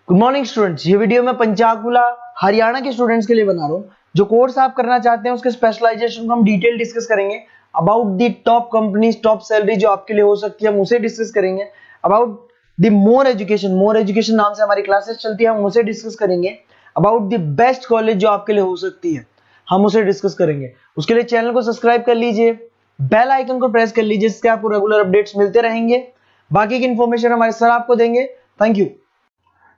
Good morning students. ये video मैं पंचाकुला हरियाणा के स्टूडेंट्स के लिए बना रहा हूँ। जो कोर्स आप करना चाहते हैं उसके स्पेशलाइजेशन को हम डिटेल डिस्कस करेंगे। About the top companies, top salary जो आपके लिए हो सकती है हम उसे डिस्कस करेंगे। अबाउट द मोर एजुकेशन नाम से हमारी क्लासेस चलती है, हम उसे डिस्कस करेंगे। अबाउट द बेस्ट कॉलेज जो आपके लिए हो सकती है हम उसे डिस्कस करेंगे। उसके लिए चैनल को सब्सक्राइब कर लीजिए, बेल आइकन को प्रेस कर लीजिए, जिससे आपको रेगुलर अपडेट्स मिलते रहेंगे। बाकी की इन्फॉर्मेशन हमारे सर आपको देंगे। Thank you.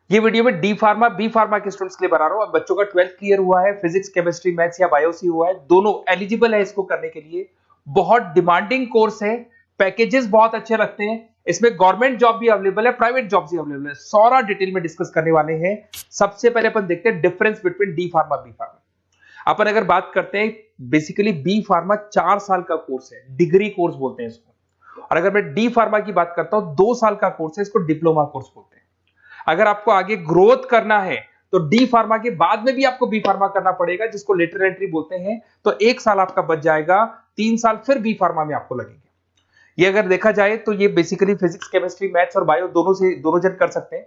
ये वीडियो में डी फार्मा बी फार्मा के स्टूडेंट्स के लिए बना रहा हूं। अब बच्चों का 12th क्लियर हुआ है, फिजिक्स केमिस्ट्री मैथ्स या बायोसी हुआ है, दोनों एलिजिबल है इसको करने के लिए। बहुत डिमांडिंग कोर्स है, पैकेजेस बहुत अच्छे रखते हैं। इसमें गवर्नमेंट जॉब भी अवेलेबल है, प्राइवेट जॉब भी अवेलेबल है। सारा डिटेल में डिस्कस करने वाले हैं। सबसे पहले अपन देखते हैं difference between D pharma B pharma. अपन अगर बात करते हैं, बेसिकली बी फार्मा 4 साल का कोर्स है, डिग्री कोर्स बोलते हैं इसको। और अगर मैं डी फार्मा की बात करता हूं, 2 साल का कोर्स है, इसको डिप्लोमा कोर्स बोलते हैं। अगर आपको आगे ग्रोथ करना है तो डी फार्मा के बाद में भी आपको बी फार्मा करना पड़ेगा, जिसको लेटर एंट्री बोलते हैं। तो 1 साल आपका बच जाएगा, 3 साल फिर बी फार्मा में आपको लगेंगे। ये अगर देखा जाए तो ये बेसिकली फिजिक्स केमिस्ट्री मैथ्स और बायो दोनों जन कर सकते हैं।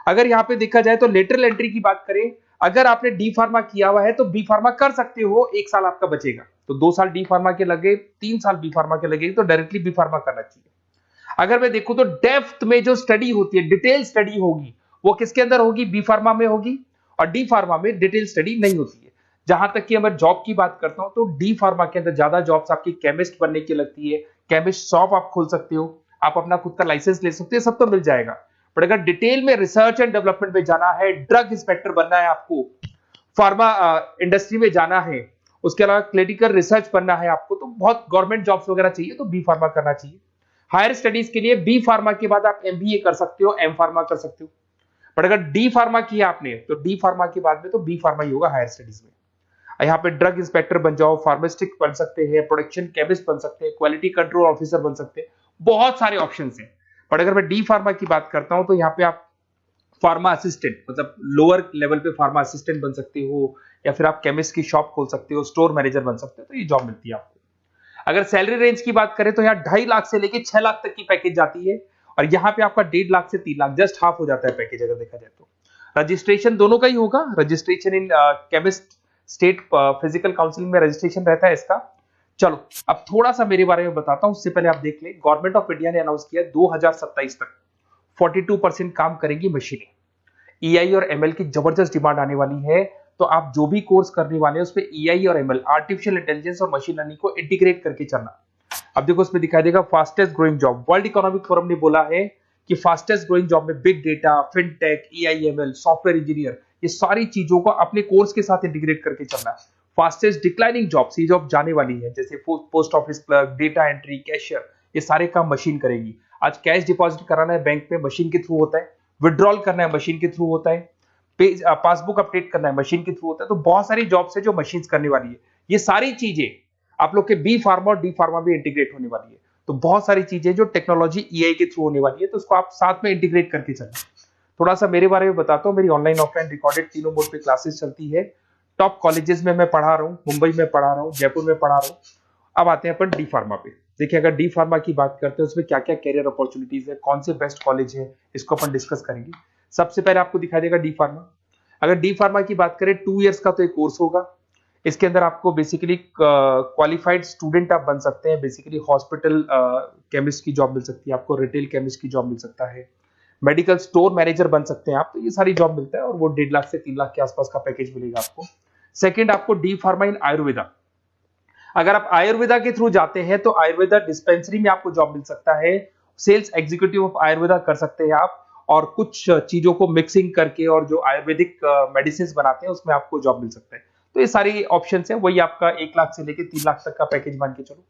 अगर यहाँ पे देखा जाए तो लेटरल एंट्री की बात करें, अगर आपने डी फार्मा किया हुआ है तो बी फार्मा कर सकते हो, 1 साल आपका बचेगा। तो 2 साल डी फार्मा के लगे, 3 साल बी फार्मा के लगे, तो डायरेक्टली बी फार्मा करना चाहिए। अगर मैं देखूं तो डेप्थ में जो स्टडी होती है, डिटेल स्टडी होगी, वो किसके अंदर होगी? बी फार्मा में होगी। और डी फार्मा में डिटेल स्टडी नहीं होती है। जहां तक कि अगर जॉब की बात करता हूं तो डी फार्मा के अंदर ज्यादा जॉब्स आपकी केमिस्ट बनने की लगती है। केमिस्ट शॉप आप खोल सकते हो, आप अपना खुद का लाइसेंस ले सकते हो, सब तो मिल जाएगा। पर अगर डिटेल में रिसर्च एंड डेवलपमेंट में जाना है, ड्रग इंस्पेक्टर बनना है आपको, फार्मा इंडस्ट्री में जाना है, उसके अलावा क्लिनिकल रिसर्च बनना है आपको, तो बहुत गवर्नमेंट जॉब्स वगैरह चाहिए, तो बी फार्मा करना चाहिए। हायर स्टडीज के लिए बी फार्मा के बाद आप एमबीए कर सकते हो, एम फार्मा कर सकते हो। पर अगर डी फार्मा किया आपने तो डी फार्मा के बाद में तो बी फार्मा ही होगा हायर स्टडीज में। यहाँ पे ड्रग इंस्पेक्टर बन जाओ, फार्मास्टिक बन सकते हैं, प्रोडक्शन केमिस्ट बन सकते हैं, क्वालिटी कंट्रोल ऑफिसर बन सकते हैं, बहुत सारे ऑप्शंस हैं। पर अगर मैं डी फार्मा की बात करता हूं तो यहाँ पे आप फार्मा असिस्टेंट, मतलब लोअर लेवल पे फार्मा असिस्टेंट बन सकते हो, या फिर आप केमिस्ट की शॉप खोल सकते हो, स्टोर मैनेजर बन सकते हो, तो ये जॉब मिलती है आपको। अगर सैलरी रेंज की बात करें तो यहाँ 2.5 लाख से लेके 6 लाख तक की पैकेज जाती है। और यहाँ पे आपका 1.5 लाख से 3 लाख, जस्ट हाफ हो जाता है पैकेज अगर देखा जाए तो। रजिस्ट्रेशन दोनों का ही होगा, registration in chemist state physical council में रजिस्ट्रेशन रहता है इसका। चलो अब थोड़ा सा मेरे बारे में बताता हूं, उससे पहले आप देख ले, गवर्नमेंट ऑफ इंडिया ने अनाउंस किया 2027 तक 42% काम करेंगी मशीनें। ईआई और एमएल की जबरदस्त डिमांड आने वाली है। तो आप जो भी कोर्स करने वाले हैं उसपे ईआई और एमएल, आर्टिफिशियल इंटेलिजेंस और मशीन लर्निंग को इंटीग्रेट करके चलना। अब देखो उसमें दिखाई देगा fastest growing job. World economic forum ने बोला है कि फास्टेस्ट ग्रोइंग जॉब में big data, fintech, EI, ML, software engineer, ये सारी चीजों को अपने कोर्स के साथ इंटीग्रेट करके चलना है। फास्टेस्ट डिक्लाइनिंग जॉब्स, ये जॉब जाने वाली है, जैसे post office clerk, data entry, cashier, ये सारे काम मशीन करेगी। आज कैश डिपॉजिट कराना है बैंक में, मशीन के थ्रू होता है। विड्रॉल करना है, मशीन के थ्रू होता है। पासबुक अपडेट करना है, मशीन के थ्रू होता है। तो बहुत सारी जॉब्स है जो मशीन करने वाली है। ये सारी चीजें आप लोग के बी फार्मा और डी फार्मा में इंटीग्रेट होने वाली है। तो बहुत सारी चीजें जो टेक्नोलॉजी ईआई के थ्रू होने वाली है, तो उसको आप साथ में इंटीग्रेट करके चलें। थोड़ा सा मेरे बारे में बताता हूँ। मेरी ऑनलाइन ऑफलाइन रिकॉर्डेड तीनों मोड पे क्लासेस चलती है। टॉप कॉलेजेस में मैं पढ़ा रहा हूँ, मुंबई में पढ़ा रहा हूँ, जयपुर में पढ़ा रहा हूँ। अब आते हैं अपन डी फार्मा पे। देखिए अगर डी फार्मा की बात करते हैं उसमें क्या क्या कैरियर अपॉर्चुनिटीज है, कौन से बेस्ट कॉलेज है, इसको अपन डिस्कस करेंगे। सबसे पहले आपको दिखाई देगा डी फार्मा। अगर डी फार्मा की बात करें 2 इयर्स का तो एक कोर्स होगा। इसके अंदर आपको बेसिकली क्वालिफाइड स्टूडेंट आप बन सकते हैं। बेसिकली हॉस्पिटल केमिस्ट की जॉब मिल सकती है आपको, रिटेल केमिस्ट की जॉब मिल सकता है, मेडिकल स्टोर मैनेजर बन सकते हैं आप। तो ये सारी जॉब मिलता है और वो 1.5 लाख से 3 लाख के आसपास का पैकेज मिलेगा आपको। सेकेंड, आपको डी फार्मा इन आयुर्वेदा। अगर आप आयुर्वेदा के थ्रू जाते हैं तो आयुर्वेदा डिस्पेंसरी में आपको जॉब मिल सकता है। सेल्स एग्जीक्यूटिव ऑफ आयुर्वेदा कर सकते हैं आप, और कुछ चीजों को मिक्सिंग करके और जो आयुर्वेदिक मेडिसिन बनाते हैं उसमें आपको जॉब मिल सकता है। तो ये सारी ऑप्शन है, वही आपका 1 लाख से लेके 3 लाख तक का पैकेज मान के चलो।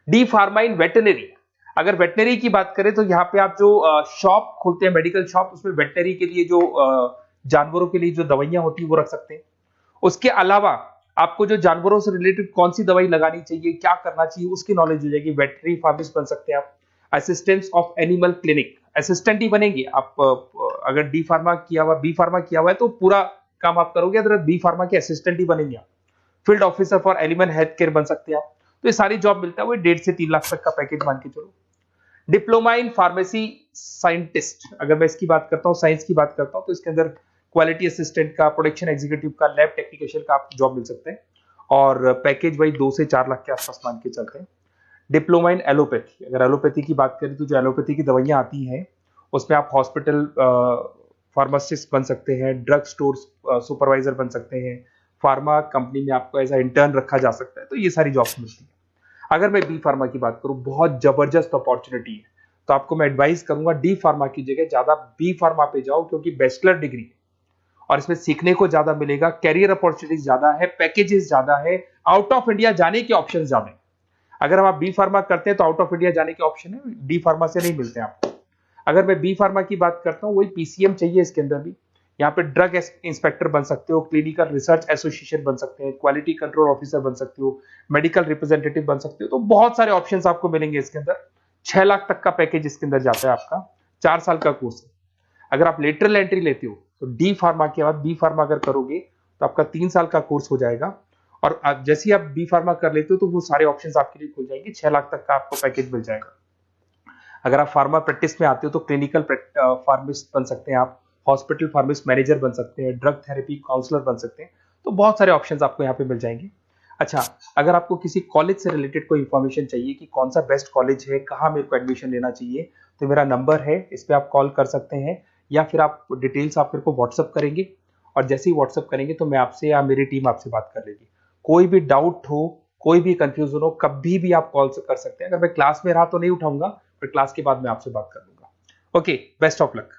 डी फार्मा इन वेटनरी। अगर वेटनरी की बात करें तो यहाँ पे आप जो शॉप खोलते हैं, मेडिकल शॉप, उसमें वेटनरी के लिए जो जानवरों के लिए जो दवाइयां होती है वो रख सकते हैं। उसके अलावा आपको जो जानवरों से रिलेटेड कौन सी दवाई लगानी चाहिए, क्या करना चाहिए, उसकी नॉलेज हो जाएगी। वेटनरी फार्मासिस्ट बन सकते हैं आप। Assistants of animal clinic, assistant ही बनेंगे आप। अगर डी फार्मा किया हुआ, बी फार्मा किया हुआ है तो पूरा काम आप करोगे, अगर बी फार्मा के असिस्टेंट ही बनेंगे आप। Field officer for animal health care बन सकते हैं आप। तो ये सारी जॉब मिलता है, वो 1.5 से 3 लाख तक का पैकेज मान के चलो। डिप्लोमा इन फार्मेसी साइंटिस्ट, अगर मैं इसकी बात करता हूँ, साइंस की बात करता हूँ, तो इसके अंदर क्वालिटी असिस्टेंट का, प्रोडक्शन एग्जीक्यूटिव का, लैब टेक्नीशियन का आपको जॉब मिल सकते हैं और पैकेज वही 2 से 4 लाख के आसपास मान के चलते हैं। डिप्लोमा इन एलोपैथी, अगर एलोपैथी की बात करें तो जो एलोपैथी की दवाइयाँ आती हैं उसमें आप हॉस्पिटल फार्मासिस्ट बन सकते हैं, ड्रग स्टोर सुपरवाइजर बन सकते हैं, फार्मा कंपनी में आपको एज अ इंटर्न रखा जा सकता है, तो ये सारी जॉब्स मिलती हैं। अगर मैं बी फार्मा की बात करूं, बहुत जबरदस्त अपॉर्चुनिटी है, तो आपको मैं एडवाइस करूंगा डी फार्मा की जगह ज्यादा बी फार्मा पे जाओ, क्योंकि बैचलर डिग्री है और इसमें सीखने को ज्यादा मिलेगा, कैरियर अपॉर्चुनिटीज ज्यादा है, पैकेजेस ज्यादा है, आउट ऑफ इंडिया जाने के ऑप्शन ज्यादा है। अगर हम आप बी फार्मा करते हैं तो आउट ऑफ इंडिया जाने के ऑप्शन है, डी फार्मा से नहीं मिलते आपको। अगर मैं बी फार्मा की बात करता हूँ, वही पीसीएम चाहिए इसके अंदर भी, यहाँ पे ड्रग इंस्पेक्टर बन सकते हो, क्लिनिकल रिसर्च एसोसिएशन बन सकते हैं, क्वालिटी कंट्रोल ऑफिसर बन सकते हो, मेडिकल रिप्रेजेंटेटिव बन सकते हो, तो बहुत सारे ऑप्शंस आपको मिलेंगे इसके अंदर। 6 लाख तक का पैकेज इसके अंदर जाता है आपका, 4 साल का कोर्स है। अगर आप लेटरल एंट्री लेते हो तो डी फार्मा के बाद बी फार्मा अगर करोगे तो आपका 3 साल का कोर्स हो जाएगा, और जैसे ही आप बी फार्मा कर लेते हो तो वो सारे ऑप्शंस आपके लिए खुल जाएंगे, 6 लाख तक का आपको पैकेज मिल जाएगा। अगर आप फार्मा प्रैक्टिस में आते हो तो क्लिनिकल फार्मिस्ट बन सकते हैं आप, हॉस्पिटल फार्मिस्ट मैनेजर बन सकते हैं, ड्रग थेरेपी काउंसलर बन सकते हैं, तो बहुत सारे ऑप्शंस आपको यहाँ पे मिल जाएंगे। अच्छा, अगर आपको किसी कॉलेज से रिलेटेड कोई इंफॉर्मेशन चाहिए कि कौन सा बेस्ट कॉलेज है, कहाँ मेरे को एडमिशन लेना चाहिए, तो मेरा नंबर है, इस पर आप कॉल कर सकते हैं, या फिर आप डिटेल्स आप मेरे को व्हाट्सअप करेंगे, और जैसे ही व्हाट्सअप करेंगे तो मैं आपसे या मेरी टीम आपसे बात कर लेगी। कोई भी डाउट हो, कोई भी कंफ्यूजन हो, कभी भी आप कॉल कर सकते हैं। अगर मैं क्लास में रहा तो नहीं उठाऊंगा, फिर क्लास के बाद मैं आपसे बात कर लूंगा। Okay, best of luck.